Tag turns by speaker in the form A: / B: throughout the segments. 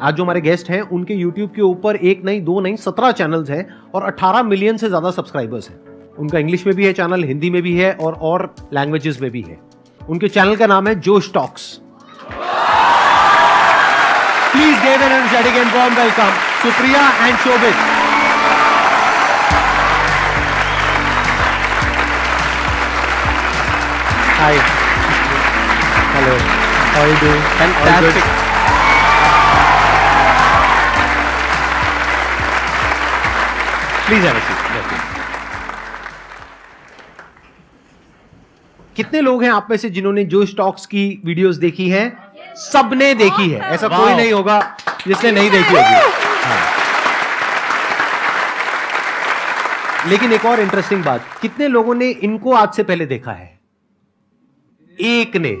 A: आज जो हमारे गेस्ट हैं उनके YouTube के ऊपर एक नहीं, दो नहीं, 17 चैनल्स हैं और 18 मिलियन से ज्यादा सब्सक्राइबर्स हैं। उनका इंग्लिश में भी है चैनल, हिंदी में भी है और लैंग्वेजेस में भी है। उनके चैनल का नाम है Josh Talks. Please give an energetic and warm welcome Supriya and Shobhit. Hi, hello, how are you doing? Fantastic. Please have a seat. कितने लोग हैं आप में से जिन्होंने जोश टॉक्स की वीडियोस देखी हैं? सबने देखी है, ऐसा कोई नहीं होगा जिसने नहीं देखी होगी। हाँ। लेकिन एक और इंटरेस्टिंग बात, कितने लोगों ने इनको आज से पहले देखा है? एक ने।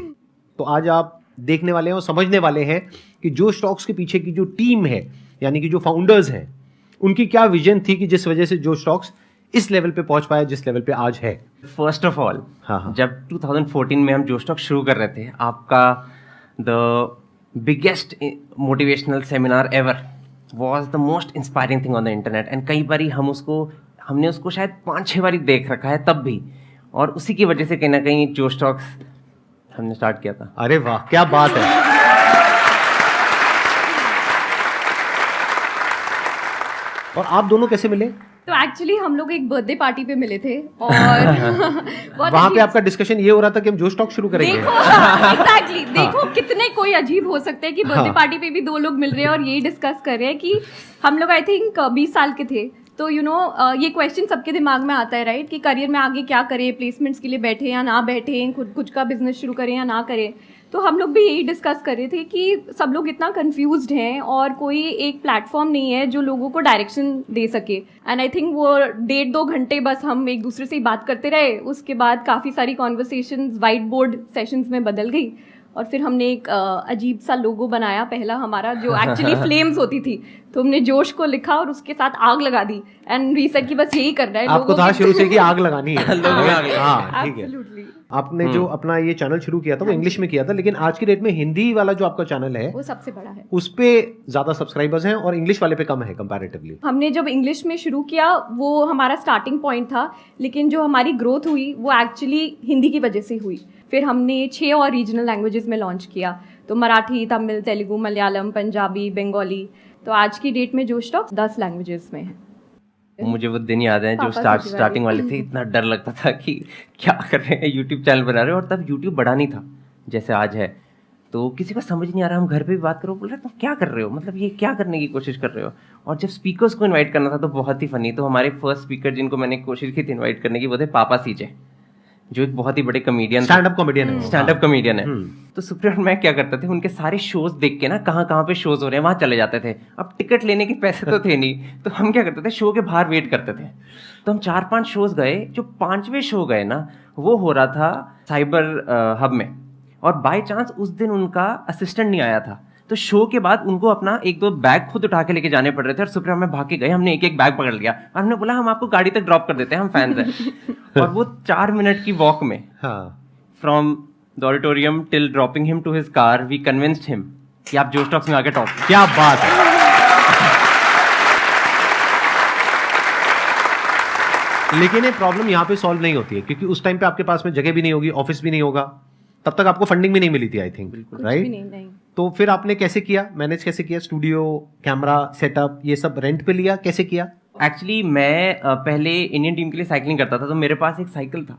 A: तो आज आप देखने वाले हैं और समझने वाले हैं कि जोश टॉक्स के पीछे की जो टीम है, यानी कि जो फाउंडर्स हैं, उनकी क्या विजन थी कि जिस वजह से जोश टॉक्स इस लेवल पे पहुंच पाया जिस लेवल पे आज है।
B: फर्स्ट ऑफ ऑल, जब 2014 में हम जोश टॉक शुरू कर रहे थे, आपका the biggest motivational seminar ever was the most inspiring thing on the internet. And कई बारी हमने उसको शायद 5-6 बारी देख रखा है तब भी, और उसी की वजह से कहीं ना कहीं जोश टॉक्स हमने स्टार्ट किया था।
A: अरे वाह, क्या बात है। और आप दोनों कैसे मिले?
C: तो एक्चुअली हम लोग एक बर्थडे पार्टी पे मिले थे और
A: वहां पे आपका डिस्कशन ये हो रहा था कि हम जोश टॉक शुरू करेंगे।
C: देखो एग्जैक्टली देखो कितने कोई अजीब हो सकते हैं कि बर्थडे पार्टी पे भी दो लोग मिल रहे हैं और यही डिस्कस कर रहे हैं कि हम लोग आई थिंक 20 साल के थे। तो ये क्वेश्चन सबके दिमाग में आता है राइट, कि करियर में आगे क्या करें, प्लेसमेंट्स के लिए बैठे या ना बैठे, खुद कुछ का बिजनेस शुरू करें या ना करें। तो हम लोग भी यही डिस्कस कर रहे थे कि सब लोग इतना कंफ्यूज्ड हैं और कोई एक प्लेटफॉर्म नहीं है जो लोगों को डायरेक्शन दे सके। एंड आई थिंक वो 1.5-2 घंटे बस हम एक दूसरे से ही बात करते रहे। उसके बाद काफ़ी सारी कॉन्वर्सेशंस वाइट बोर्ड सेशंस में बदल गई और फिर हमने एक अजीब सा लोगो बनाया पहला हमारा, जो एक्चुअली फ्लेम्स होती थी। तो हमने जोश को लिखा और उसके साथ आग लगा दी एंड रीसेट की बस यही करना है।
A: आपको था शुरू से कि आग लगानी है। हाँ, ठीक है।
C: Absolutely.
A: आपने जो अपना ये चैनल शुरू किया था वो इंग्लिश में किया था, लेकिन आज की डेट में हिंदी वाला जो आपका चैनल है
C: वो सबसे बड़ा है,
A: उस पे ज्यादा सब्सक्राइबर्स हैं और इंग्लिश वाले पे कम है कंपैरेटिवली।
C: हमने जब इंग्लिश में शुरू किया वो हमारा स्टार्टिंग पॉइंट था, लेकिन जो हमारी ग्रोथ हुई वो एक्चुअली हिंदी की वजह से हुई। फिर हमने 6 और रीजनल लैंग्वेजेस में लॉन्च किया, तो मराठी, तमिल, तेलुगु, मलयालम, पंजाबी, बंगाली। तो आज की डेट में जोश टॉक्स 10 लैंग्वेजेस में है।
B: मुझे वो दिन याद है जो स्टार्टिंग वाले थे, इतना डर लगता था कि क्या कर रहे हैं, यूट्यूब चैनल बना रहे हो। और तब यूट्यूब बड़ा नहीं था जैसे आज है, तो किसी को समझ नहीं आ रहा। हम घर पे भी बात करो, बोल रहे तुम क्या कर रहे हो, मतलब ये क्या करने की कोशिश कर रहे हो। और जब स्पीकर्स को इनवाइट करना था तो बहुत ही फनी। तो हमारे फर्स्ट स्पीकर जिनको मैंने कोशिश की थी इनवाइट करने की, वो थे पापा सीजे, जो एक बहुत ही बड़े कॉमेडियन, स्टैंड अप कॉमेडियन है। तो सुप्रिया और मैं क्या करते थे, उनके सारे शोज देख के ना कहाँ पे शोज हो रहे हैं वहां चले जाते थे। अब टिकट लेने के पैसे तो थे नहीं, तो हम क्या करते थे, शो के बाहर वेट करते थे। तो हम 4-5 शोज गए। जो 5वें शो गए ना, वो हो रहा था साइबर हब में, और बाय चांस उस दिन उनका असिस्टेंट नहीं आया था। तो शो के बाद उनको अपना 1-2 बैग खुद उठा के लेके जाने पड़ रहे थे, और सुप्रिया में भाग के गए। हमने एक बैग पकड़ लिया और हमने बोला हम आपको गाड़ी तक ड्रॉप कर देते हैं, हम फैंस हैं। और वो 4 मिनट की वॉक में from the auditorium till dropping him to his car, we convinced him कि आप जोश टॉक्स में आके टॉप।
A: क्या बात है। लेकिन ये प्रॉब्लम यहाँ पे सॉल्व नहीं होती है, क्योंकि उस टाइम पे आपके पास में जगह भी नहीं होगी, ऑफिस भी नहीं होगा, तब तक आपको फंडिंग भी नहीं मिली थी आई थिंक, राइट? तो फिर आपने कैसे किया, मैनेज कैसे किया? स्टूडियो, कैमरा सेटअप, ये सब रेंट पे लिया, कैसे किया?
B: एक्चुअली मैं पहले इंडियन टीम के लिए साइकिलिंग करता था, तो मेरे पास एक साइकिल था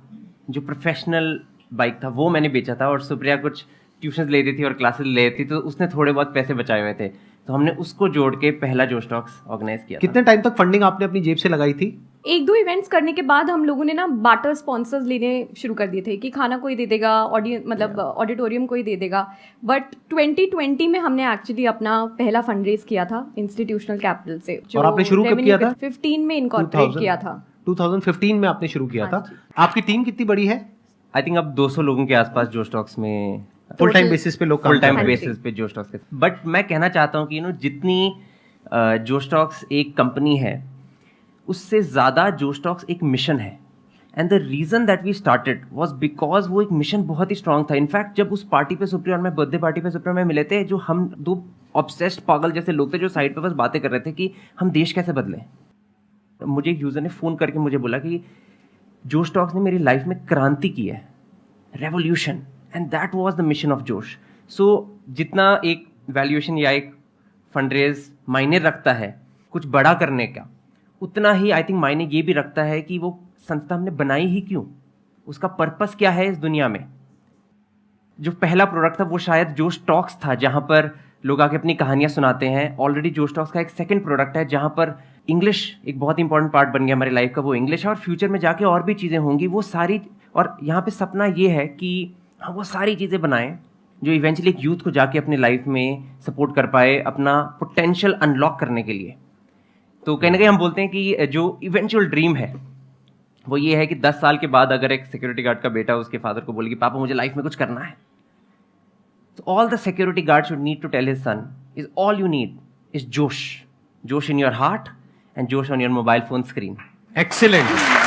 B: जो प्रोफेशनल बाइक था, वो मैंने बेचा था। और सुप्रिया कुछ ट्यूशन लेती थी और क्लासेस लेती थी, तो उसने थोड़े बहुत पैसे बचाए हुए थे, तो हमने उसको जोड़ के पहला जोश टॉक्स ऑर्गेनाइज किया।
A: कितने टाइम तक फंडिंग आपने अपनी जेब से लगाई थी?
C: 1-2 इवेंट्स करने के बाद हम लोगों ने ना बार्टर स्पॉन्सर्स लेने शुरू कर दिए थे कि खाना कोई दे देगा, ऑडिटोरियम कोई दे देगा। बट 2020 में हमने एक्चुअली अपना पहला फंड रेज किया था इंस्टीट्यूशनल कैपिटल से।
A: और आपने शुरू कब किया था?
C: 15 में इनकॉर्पोरेट किया था।
A: 2015 में आपने शुरू किया था। आपकी टीम कितनी बड़ी है?
B: आई थिंक अब 200 लोगों के आसपास जोश टॉक्स में
A: फुल टाइम बेसिस पे लोग,
B: फुल टाइम बेसिस पे जोश टॉक्स के। बट मैं कहना चाहता हूँ कि जितनी जोश टॉक्स एक कंपनी है, उससे ज़्यादा जोश टॉक्स एक मिशन है। And the reason that we started was because वो एक मिशन बहुत ही स्ट्रांग था। इनफैक्ट जब उस पार्टी पे सुप्रिया और मैं, बर्थडे पार्टी पे सुप्रिया में मिले थे, जो हम 2 ऑब्सेस्ड पागल जैसे लोग थे जो साइड पे बस बातें कर रहे थे कि हम देश कैसे बदलें। मुझे एक यूज़र ने फ़ोन करके मुझे बोला कि जोश टॉक्स ने मेरी लाइफ में क्रांति की है, revolution, and that was the mission of जोश। सो जितना एक वैल्यूएशन या एक फंडरेज मायने रखता है कुछ बड़ा करने का, उतना ही आई थिंक मायने ये भी रखता है कि वो संस्था हमने बनाई ही क्यों, उसका पर्पस क्या है इस दुनिया में। जो पहला प्रोडक्ट था वो शायद जोश टॉक्स था, जहाँ पर लोग आके अपनी कहानियाँ सुनाते हैं। ऑलरेडी जोश टॉक्स का एक सेकंड प्रोडक्ट है जहाँ पर इंग्लिश एक बहुत इंपॉर्टेंट पार्ट बन गया हमारी लाइफ का, वो इंग्लिश है, और फ्यूचर में जाके और भी चीज़ें होंगी वो सारी। और यहाँ पे सपना ये है कि हम वो सारी चीज़ें बनाएं जो इवेंचुअली एक यूथ को जाके अपनी लाइफ में सपोर्ट कर पाए अपना पोटेंशियल अनलॉक करने के लिए। तो कहीं ना कहीं हम बोलते हैं कि जो इवेंचुअल ड्रीम है वो ये है कि 10 साल के बाद अगर एक सिक्योरिटी गार्ड का बेटा उसके फादर को बोले कि पापा मुझे लाइफ में कुछ करना है, तो all the security guard should need to tell his son is all you need is Josh, Josh in your heart and Josh on your mobile phone screen.
A: Excellent.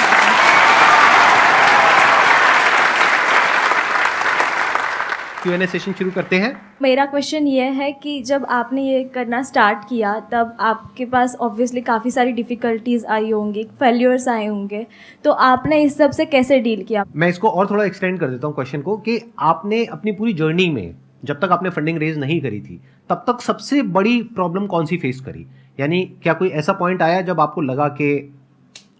A: Q&A session शुरू करते हैं।
D: मेरा क्वेश्चन ये है कि जब आपने ये करना स्टार्ट किया तब आपके पास ऑब्वियसली काफ़ी सारी डिफ़िकल्टीज़ आई होंगी, फेल्यूर्स आए होंगे, तो आपने इस सब से कैसे डील किया?
A: मैं इसको और थोड़ा एक्सटेंड कर देता हूँ क्वेश्चन को कि आपने अपनी पूरी जर्नी में जब तक आपने फंडिंग रेज नहीं करी थी तब तक सबसे बड़ी प्रॉब्लम कौन सी फेस करी? यानी क्या कोई ऐसा पॉइंट आया जब आपको लगा कि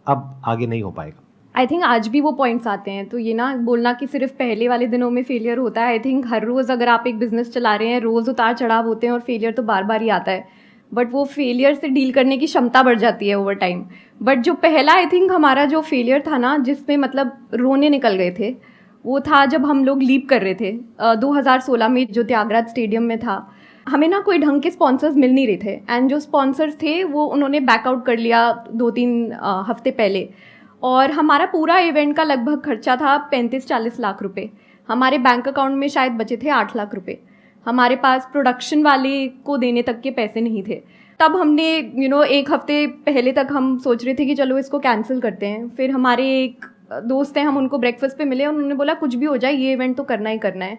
A: अब आगे नहीं हो पाएगा?
C: आई थिंक आज भी वो पॉइंट्स आते हैं। तो ये ना बोलना कि सिर्फ पहले वाले दिनों में फेलियर होता है, आई थिंक हर रोज़ अगर आप एक बिजनेस चला रहे हैं रोज़ उतार चढ़ाव होते हैं और फेलियर तो बार बार ही आता है, बट वो फेलियर से डील करने की क्षमता बढ़ जाती है ओवर टाइम। बट जो पहला आई थिंक हमारा जो फेलियर था ना जिसमें मतलब रोने निकल गए थे, वो था जब हम लोग लीव कर रहे थे 2016 में जो त्यागराज स्टेडियम में था। हमें ना कोई ढंग के स्पॉन्सर्स मिल नहीं रहे थे, एंड जो स्पॉन्सर्स थे वो उन्होंने बैकआउट कर लिया 2-3 हफ्ते पहले, और हमारा पूरा इवेंट का लगभग खर्चा था 35-40 लाख रुपए। हमारे बैंक अकाउंट में शायद बचे थे 8 लाख रुपए। हमारे पास प्रोडक्शन वाले को देने तक के पैसे नहीं थे। तब हमने एक हफ्ते पहले तक हम सोच रहे थे कि चलो इसको कैंसिल करते हैं। फिर हमारे एक दोस्त हैं, हम उनको ब्रेकफास्ट पे मिले, उन्होंने बोला कुछ भी हो जाए ये इवेंट तो करना ही करना है।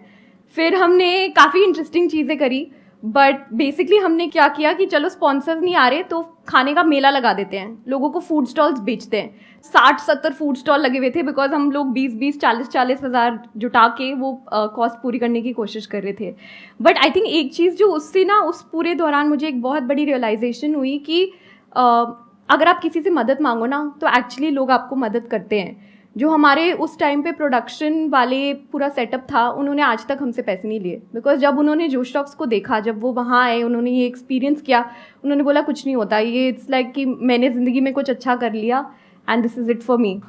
C: फिर हमने काफ़ी इंटरेस्टिंग चीज़ें करी, बट बेसिकली हमने क्या किया कि चलो स्पॉन्सर्स नहीं आ रहे तो खाने का मेला लगा देते हैं, लोगों को फूड स्टॉल्स बेचते हैं। 60-70 फूड स्टॉल लगे हुए थे बिकॉज हम लोग 20-20, 40-40 हज़ार जुटा के वो कॉस्ट पूरी करने की कोशिश कर रहे थे। बट आई थिंक एक चीज़ जो उससे ना उस पूरे दौरान मुझे एक बहुत बड़ी रियलाइजेशन हुई कि अगर आप किसी से मदद मांगो ना तो एक्चुअली लोग आपको मदद करते हैं। जो हमारे उस टाइम पे प्रोडक्शन वाले पूरा सेटअप था उन्होंने आज तक हमसे पैसे नहीं लिए, बिकॉज जब उन्होंने जोश टॉक्स को देखा, जब वो वहाँ आए, उन्होंने ये एक्सपीरियंस किया, उन्होंने बोला कुछ नहीं होता, ये इट्स लाइक कि मैंने ज़िंदगी में कुछ अच्छा कर लिया and this is it for me.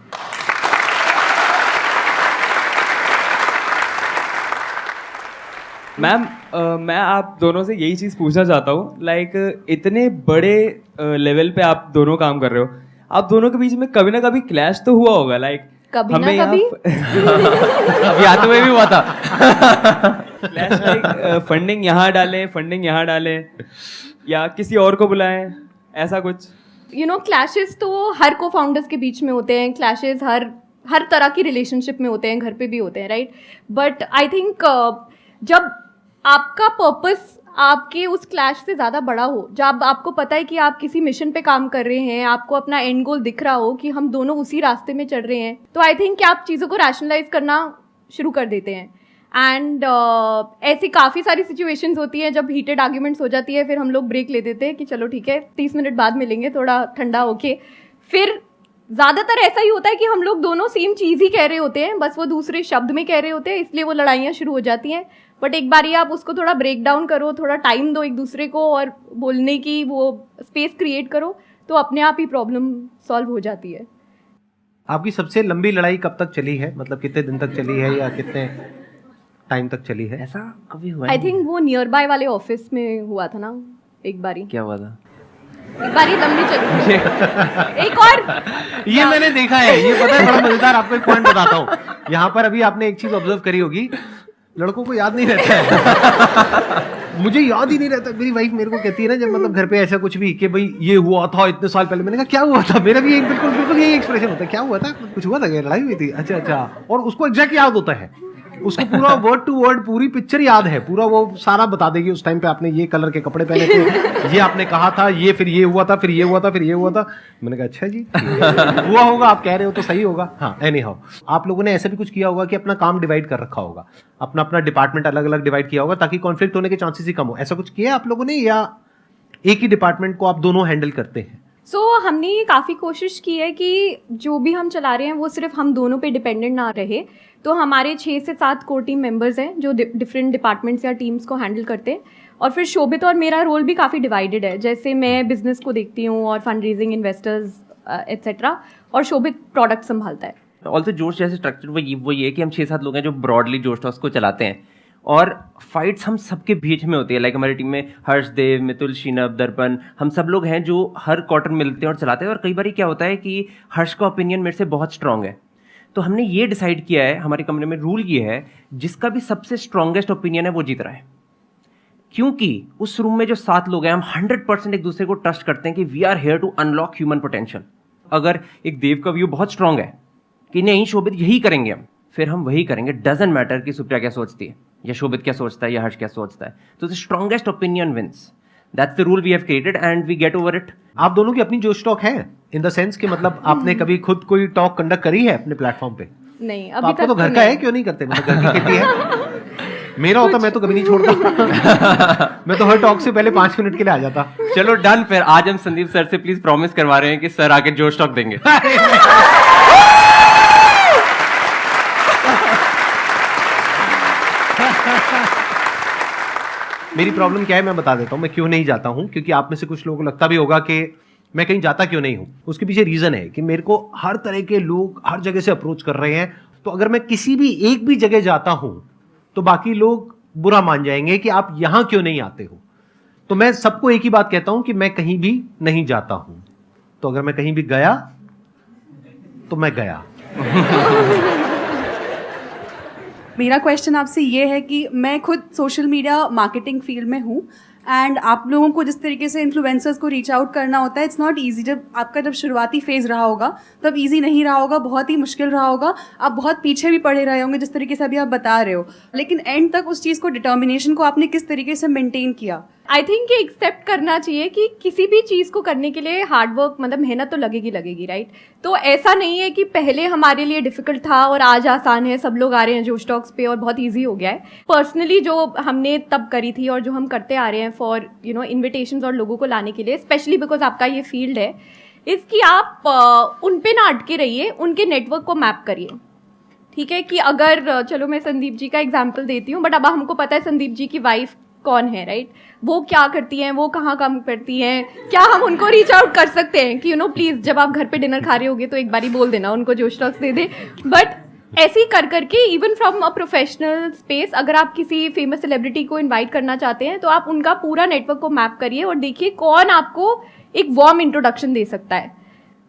E: Ma'am मैं आप दोनों से यही चीज़ पूछना चाहता हूँ, लाइक इतने बड़े लेवल पे आप दोनों काम कर रहे हो, आप दोनों के बीच में कभी ना कभी क्लैश तो हुआ होगा, लाइक
C: कभी ना कभी
B: अभी हाथों में भी हुआ था
E: क्लैश, लाइक फंडिंग यहाँ डालें, फंडिंग यहाँ डालें, या किसी और को बुलाएं, ऐसा कुछ?
C: क्लैशेस तो हर को फाउंडर्स के बीच में होते हैं, क्लैशेस हर तरह की रिलेशनशिप में होते हैं, घर पे भी होते हैं, राइट। बट आई थिंक जब आपका पर्पस आपके उस क्लैश से ज़्यादा बड़ा हो, जब आपको पता है कि आप किसी मिशन पे काम कर रहे हैं, आपको अपना एंड गोल दिख रहा हो कि हम दोनों उसी रास्ते में चल रहे हैं, तो आई थिंक कि आप चीज़ों को रैशनलाइज करना शुरू कर देते हैं। एंड ऐसी काफ़ी सारी सिचुएशंस होती हैं जब हीटेड आर्ग्यूमेंट्स हो जाती है, फिर हम लोग ब्रेक ले देते हैं कि चलो ठीक है 30 मिनट बाद मिलेंगे, थोड़ा ठंडा होके। फिर ज़्यादातर ऐसा ही होता है कि हम लोग दोनों सेम चीज़ ही कह रहे होते हैं, बस वो दूसरे शब्द में कह रहे होते हैं, इसलिए वो लड़ाइयाँ शुरू हो जाती हैं। बट एक बार ये आप उसको थोड़ा ब्रेक डाउन करो, थोड़ा टाइम दो एक दूसरे को और बोलने की वो स्पेस क्रिएट करो, तो अपने आप ही प्रॉब्लम सॉल्व हो जाती है।
A: आपकी सबसे लंबी लड़ाई कब तक चली है? मतलब कितने दिन तक चली है या कितने टाइम तक चली है?
B: ऐसा कभी हुआ
C: आई थिंक वो नियर बाय वाले ऑफिस में हुआ था ना एक बारी।
B: क्या हुआ था?
C: एक बारी लंबी चली थी। एक और
A: ये मैंने देखा है, ये पता है, बड़ा मजेदार। आपको एक पॉइंट बताता हूँ, यहाँ पर अभी आपने एक चीज ऑब्जर्व करी होगी, लड़कों को याद नहीं रहता है। मुझे याद ही नहीं रहता। मेरी वाइफ मेरे को कहती है ना जब मतलब घर पे ऐसा कुछ भी कि भाई ये हुआ था इतने साल पहले, मैंने कहा क्या हुआ था? मेरा भी बिल्कुल यही एक्सप्रेशन होता है, क्या हुआ था? कुछ हुआ था क्या? लड़ाई हुई थी? अच्छा, और उसको एग्जैक्ट याद होता है उसको पूरा वर्ड टू वर्ड पूरी पिक्चर याद है, पूरा वो सारा बता देगी। उस टाइम पे आपने ये कलर के कपड़े पहने थे, ये आपने कहा था, ये फिर ये हुआ था, फिर ये हुआ था, फिर ये हुआ था। मैंने कहा अच्छा जी हुआ होगा, आप कह रहे हो तो सही होगा। हाँ, एनी हाउ आप लोगों ने ऐसे भी कुछ किया होगा कि अपना काम डिवाइड कर रखा होगा, अपना अपना डिपार्टमेंट अलग अलग डिवाइड किया होगा ताकि कॉन्फ्लिक्ट होने के चांसेस ही कम हो। ऐसा कुछ किया है आप लोगों ने, या एक ही डिपार्टमेंट को आप दोनों हैंडल करते हैं?
C: हमने ये काफ़ी कोशिश की है कि जो भी हम चला रहे हैं वो सिर्फ हम दोनों पे डिपेंडेंट ना रहे। तो हमारे 6 से 7 कोर टीम मेंबर्स हैं जो डिफरेंट डिपार्टमेंट्स या टीम्स को हैंडल करते हैं। और फिर शोभित और मेरा रोल भी काफ़ी डिवाइडेड है। जैसे मैं बिजनेस को देखती हूँ और फंड रेजिंग, इन्वेस्टर्स एट्सेट्रा, और शोभित प्रोडक्ट संभालता है।
B: ऑल्सो जोश जैसे स्ट्रक्चर वो ये है कि हम 6-7 लोग हैं जो ब्रॉडली जोश टॉक्स को चलाते हैं, और फाइट्स हम सबके बीच में होती है। लाइक हमारी टीम में हर्षदेव, मितुल, शीनब, दर्पण, हम सब लोग हैं जो हर क्वार्टर मिलते हैं और चलाते हैं। और कई बार क्या होता है कि हर्ष का ओपिनियन मेरे से बहुत स्ट्रांग है, तो हमने ये डिसाइड किया है, हमारी कंपनी में रूल ये है, जिसका भी सबसे स्ट्रांगेस्ट ओपिनियन है वो जीत रहा है। क्योंकि उस रूम में जो 7 लोग हैं, हम 100% एक दूसरे को ट्रस्ट करते हैं कि we are here to unlock human potential. अगर एक देव का व्यू बहुत स्ट्रांग है कि नहीं शोभित यही करेंगे हम, फिर हम वही करेंगे। डजंट मैटर कि सुप्रिया क्या सोचती है या शोभित क्या सोचता है या हर्ष क्या सोचता है। तो the strongest opinion wins. That's the rule we have created and we get over it.
A: आप दोनों की अपनी जोश टॉक है, इन द सेंस कि मतलब आपने कभी खुद कोई टॉक कंडक्ट करी है अपने प्लेटफॉर्म पे?
C: नहीं,
A: तो
C: अभी
A: आपको
C: तक
A: तो घर का है, क्यों नहीं करते? मतलब घर की खेती है। मेरा होता मैं तो कभी नहीं छोड़ता मैं तो हर टॉक से पहले 5 मिनट के लिए आ जाता।
B: चलो डन, फिर आज हम संदीप सर से प्लीज प्रॉमिस करवा रहे हैं कि सर आके जोश टॉक देंगे।
A: मेरी प्रॉब्लम क्या है मैं बता देता हूँ, मैं क्यों नहीं जाता हूँ। क्योंकि आप में से कुछ लोगों को लगता भी होगा कि मैं कहीं जाता क्यों नहीं हूँ। उसके पीछे रीजन है कि मेरे को हर तरह के लोग हर जगह से अप्रोच कर रहे हैं। तो अगर मैं किसी भी एक भी जगह जाता हूँ तो बाकी लोग बुरा मान जाएंगे कि आप यहां क्यों नहीं आते हो। तो मैं सबको एक ही बात कहता हूं कि मैं कहीं भी नहीं जाता हूं। तो अगर मैं कहीं भी गया तो मैं गया।
F: मेरा क्वेश्चन आपसे ये है कि मैं खुद सोशल मीडिया मार्केटिंग फील्ड में हूँ, एंड आप लोगों को जिस तरीके से इन्फ्लुएंसर्स को रीच आउट करना होता है, इट्स नॉट इजी। जब शुरुआती फेज रहा होगा तब इजी नहीं रहा होगा, बहुत ही मुश्किल रहा होगा, आप बहुत पीछे भी पड़े रहे होंगे जिस तरीके से अभी आप बता रहे हो। लेकिन एंड तक उस चीज़ को, डिटर्मिनेशन को आपने किस तरीके से मेंटेन किया?
C: आई थिंक ये एक्सेप्ट करना चाहिए कि किसी भी चीज़ को करने के लिए हार्डवर्क, मतलब मेहनत तो लगेगी, राइट। तो ऐसा नहीं है कि पहले हमारे लिए डिफिकल्ट था और आज आसान है, सब लोग आ रहे हैं जोश टॉक्स पे और बहुत इजी हो गया है। पर्सनली जो हमने तब करी थी और जो हम करते आ रहे हैं फॉर इन्विटेशंस और लोगों को लाने के लिए, स्पेशली बिकॉज आपका ये फील्ड है, इसकी आप उन पे ना अटके रहिए, उनके नेटवर्क को मैप करिए। ठीक है कि अगर, चलो मैं संदीप जी का एग्जाम्पल देती हूँ, बट अब हमको पता है संदीप जी की वाइफ कौन है, राइट, वो क्या करती हैं, वो कहाँ काम करती हैं, क्या हम उनको रीच आउट कर सकते हैं कि प्लीज जब आप घर पे डिनर खा रहे होगे तो एक बारी बोल देना उनको जोश टॉक्स दे दे। बट ऐसे ही कर करके even from a professional space, अगर आप किसी फेमस सेलिब्रिटी को इनवाइट करना चाहते हैं तो आप उनका पूरा नेटवर्क को मैप करिए और देखिए कौन आपको एक वार्म इंट्रोडक्शन दे सकता है।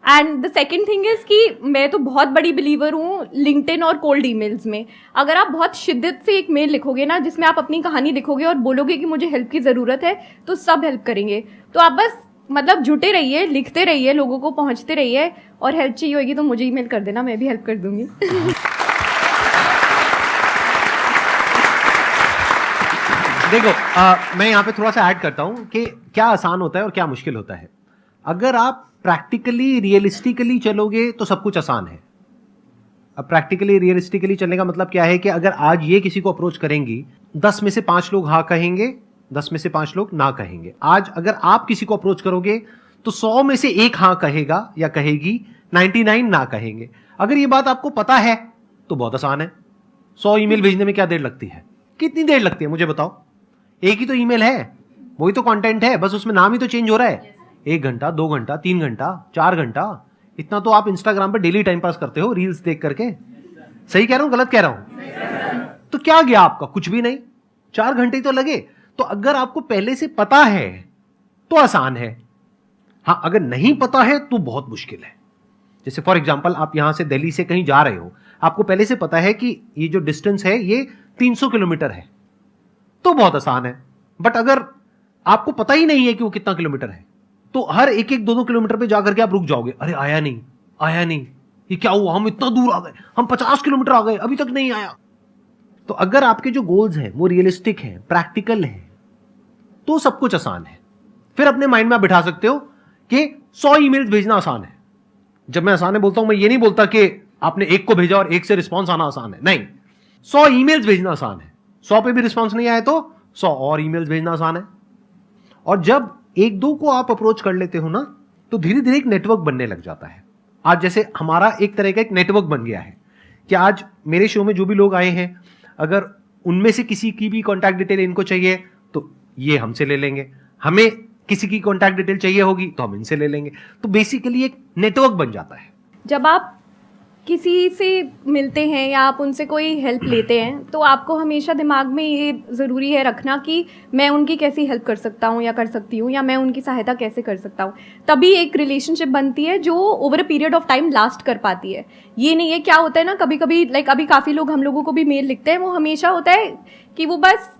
C: And the second thing is कि मैं तो बहुत बड़ी बिलीवर हूँ लिंक्डइन और कोल्ड ईमेल्स में। अगर आप बहुत शिद्दत से एक मेल लिखोगे ना जिसमें आप अपनी कहानी लिखोगे और बोलोगे कि मुझे हेल्प की ज़रूरत है, तो सब हेल्प करेंगे। तो आप बस मतलब जुटे रहिए, लिखते रहिए, लोगों को पहुंचते रहिए, और हेल्प चाहिए होगी तो मुझे ईमेल कर देना, मैं भी हेल्प कर दूंगी।
A: देखो मैं यहाँ पे थोड़ा सा ऐड करता हूँ कि क्या आसान होता है और क्या मुश्किल होता है। अगर आप प्रैक्टिकली रियलिस्टिकली चलोगे तो सब कुछ आसान है। अब प्रैक्टिकली रियलिस्टिकली चलने का मतलब क्या है कि अगर आज ये किसी को अप्रोच करेंगी, 10 में से 5 लोग हाँ कहेंगे, 10 में से 5 लोग ना कहेंगे। आज अगर आप किसी को अप्रोच करोगे तो 100 में से 1 हाँ कहेगा या कहेगी, 99 ना कहेंगे। अगर ये बात आपको पता है तो बहुत आसान है। 100 ईमेल भेजने में क्या देर लगती है? कितनी देर लगती है मुझे बताओ? एक ही तो ईमेल है, वही तो कंटेंट है, बस उसमें नाम ही तो चेंज हो रहा है। 1 घंटा, 2 घंटा, 3 घंटा, 4 घंटा, इतना तो आप इंस्टाग्राम पे डेली टाइम पास करते हो रील्स देख करके। सही कह रहा हूं, गलत कह रहा हूं? तो क्या गया आपका? कुछ भी नहीं, 4 घंटे तो लगे। तो अगर आपको पहले से पता है तो आसान है। हाँ, अगर नहीं पता है तो बहुत मुश्किल है। जैसे फॉर एग्जाम्पल आप यहां से दिल्ली से कहीं जा रहे हो, आपको पहले से पता है कि ये जो डिस्टेंस है ये 300 किलोमीटर है, तो बहुत आसान है। बट अगर आपको पता ही नहीं है कि वो कितना किलोमीटर है, तो हर 1-1, 2-2 किलोमीटर पे जाकर के आप रुक जाओगे। अरे आया नहीं, ये क्या हुआ, हम इतना दूर आ गए, हम 50 किलोमीटर आ गए, अभी तक नहीं आया। तो अगर आपके जो गोल्स हैं वो रियलिस्टिक हैं, प्रैक्टिकल हैं, तो सब कुछ आसान है। फिर अपने माइंड में आप बिठा सकते हो कि 100 ईमेल्स भेजना आसान है। जब मैं आसान है बोलता हूं, मैं ये नहीं बोलता कि आपने एक को भेजा और एक से रिस्पॉन्स आना आसान है, नहीं। 100 ईमेल्स भेजना आसान है, 100 पे भी रिस्पॉन्स नहीं आए तो 100 और ईमेल्स भेजना आसान है। और जब एक दो को आप अप्रोच कर लेते हो ना, तो धीरे धीरे एक नेटवर्क बनने लग जाता है। आज जैसे हमारा एक तरह का एक नेटवर्क बन गया है कि आज मेरे शो में जो भी लोग आए हैं, अगर उनमें से किसी की भी कॉन्टैक्ट डिटेल इनको चाहिए तो ये हमसे ले लेंगे, हमें किसी की कॉन्टैक्ट डिटेल चाहिए होगी तो हम इनसे ले लेंगे। तो बेसिकली एक नेटवर्क बन जाता है।
C: जब आप किसी से मिलते हैं या आप उनसे कोई हेल्प लेते हैं तो आपको हमेशा दिमाग में ये ज़रूरी है रखना कि मैं उनकी कैसी हेल्प कर सकता हूँ या कर सकती हूँ, या मैं उनकी सहायता कैसे कर सकता हूँ। तभी एक रिलेशनशिप बनती है जो over a period of time last कर पाती है। ये नहीं है, क्या होता है ना, कभी कभी लाइक अभी काफ़ी लोग हम लोगों को भी मेल लिखते हैं, वो हमेशा होता है कि वो बस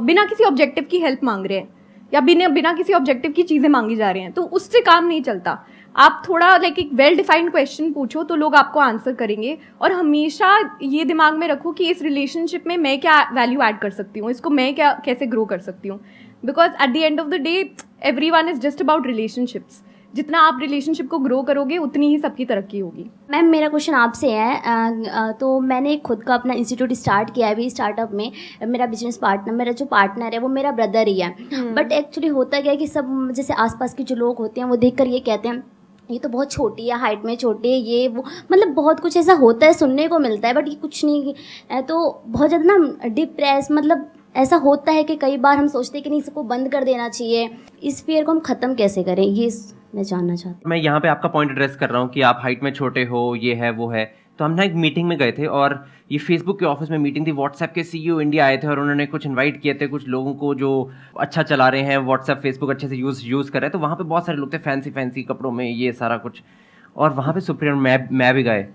C: बिना किसी ऑब्जेक्टिव की हेल्प मांग रहे हैं या बिना किसी ऑब्जेक्टिव की चीज़ें मांगी जा रही हैं, तो उससे काम नहीं चलता। आप थोड़ा लाइक एक वेल डिफाइंड क्वेश्चन पूछो तो लोग आपको आंसर करेंगे। और हमेशा ये दिमाग में रखो कि इस रिलेशनशिप में मैं क्या वैल्यू ऐड कर सकती हूँ, इसको मैं क्या कैसे ग्रो कर सकती हूँ। Because at the end of the day everyone is just about relationships. जितना आप रिलेशनशिप को ग्रो करोगे उतनी ही सबकी तरक्की होगी।
G: मैम मेरा क्वेश्चन आपसे है, तो मैंने खुद का अपना इंस्टीट्यूट स्टार्ट किया है अभी। स्टार्टअप में मेरा बिजनेस पार्टनर, मेरा जो पार्टनर है वो मेरा ब्रदर ही है। बट एक्चुअली होता क्या है कि सब जैसे आसपास के जो लोग होते हैं वो देखकर ये कहते हैं ये तो बहुत छोटी है, हाइट में छोटी है, ये वो मतलब बहुत कुछ ऐसा होता है, सुनने को मिलता है। बट ये कुछ नहीं है, तो बहुत ज़्यादा ना डिप्रेस मतलब ऐसा होता है कि कई बार हम सोचते हैं कि नहीं इसको बंद कर देना चाहिए। इस फियर को हम ख़त्म कैसे करें, ये मैं जानना चाहती हूँ।
B: मैं यहाँ पे आपका पॉइंट एड्रेस कर रहा हूँ कि आप हाइट में छोटे हो, ये है वो है। तो हम ना एक मीटिंग में गए थे और ये फेसबुक के ऑफिस में मीटिंग थी। व्हाट्सएप के सीईओ इंडिया आए थे और उन्होंने कुछ इनवाइट किए थे कुछ लोगों को जो अच्छा चला रहे हैं, व्हाट्सएप फेसबुक अच्छे से यूज़ कर रहे हैं। तो वहाँ पे बहुत सारे लोग थे फैंसी कपड़ों में, ये सारा कुछ। और वहाँ पे सुप्रिया मैं भी गए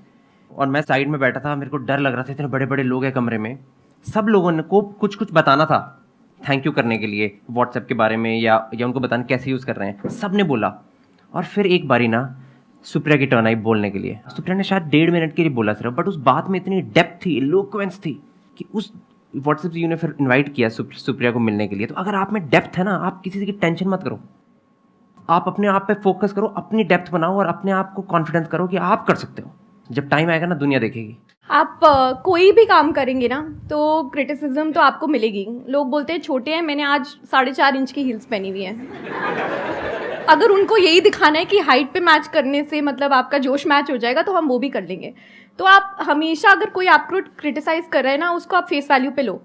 B: और मैं साइड में बैठा था। मेरे को डर लग रहा था, इतने बड़े बड़े लोग हैं कमरे में। सब लोगों ने को कुछ बताना था थैंक यू करने के लिए व्हाट्सएप के बारे में या उनको बताना कैसे यूज़ कर रहे हैं। सब ने बोला। और फिर एक बारी ना सुप्रिया की टर्न आई बोलने के लिए। सुप्रिया ने शायद 1.5 मिनट के लिए बोला सिर्फ, बट उस बात में इतनी डेप्थ थी, इलोक्वेंस थी कि उस व्हाट्सएप से ने फिर इनवाइट किया सुप्रिया को मिलने के लिए। तो अगर आप में डेप्थ है ना, आप किसी की टेंशन मत करो, आप अपने आप पे फोकस करो, अपनी डेप्थ बनाओ और अपने आप को कॉन्फिडेंस करो कि आप कर सकते हो। जब टाइम आएगा ना दुनिया देखेगी।
C: आप कोई भी काम करेंगे ना तो क्रिटिसिज्म तो आपको मिलेगी। लोग बोलते हैं छोटे हैं, मैंने आज 4.5 इंच की हील्स पहनी हुई है। अगर उनको यही दिखाना है कि हाइट पे मैच करने से मतलब आपका जोश मैच हो जाएगा तो हम वो भी कर लेंगे। तो आप हमेशा अगर कोई आपको क्रिटिसाइज कर रहा है ना, उसको आप फेस वैल्यू पे लो।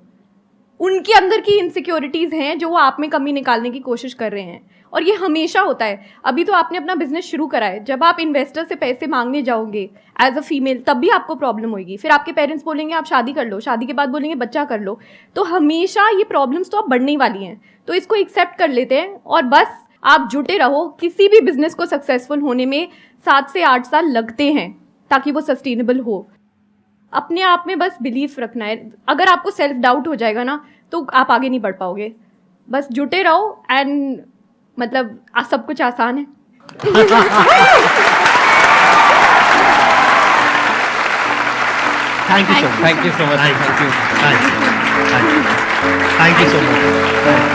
C: उनके अंदर की इनसिक्योरिटीज़ हैं जो वो आप में कमी निकालने की कोशिश कर रहे हैं, और ये हमेशा होता है। अभी तो आपने अपना बिजनेस शुरू करा है, जब आप इन्वेस्टर से पैसे मांगने जाओगे एज अ फीमेल तब भी आपको प्रॉब्लम होगी। फिर आपके पेरेंट्स बोलेंगे आप शादी कर लो, शादी के बाद बोलेंगे बच्चा कर लो। तो हमेशा ये प्रॉब्लम्स तो अब बढ़ने वाली हैं, तो इसको एक्सेप्ट कर लेते हैं और बस आप जुटे रहो। किसी भी बिजनेस को सक्सेसफुल होने में 7 से 8 साल लगते हैं ताकि वो सस्टेनेबल हो। अपने आप में बस बिलीफ रखना है। अगर आपको सेल्फ डाउट हो जाएगा ना तो आप आगे नहीं बढ़ पाओगे। बस जुटे रहो एंड मतलब सब कुछ आसान है।
A: Thank you so much.
B: Thank you so much.
A: Thank you so much.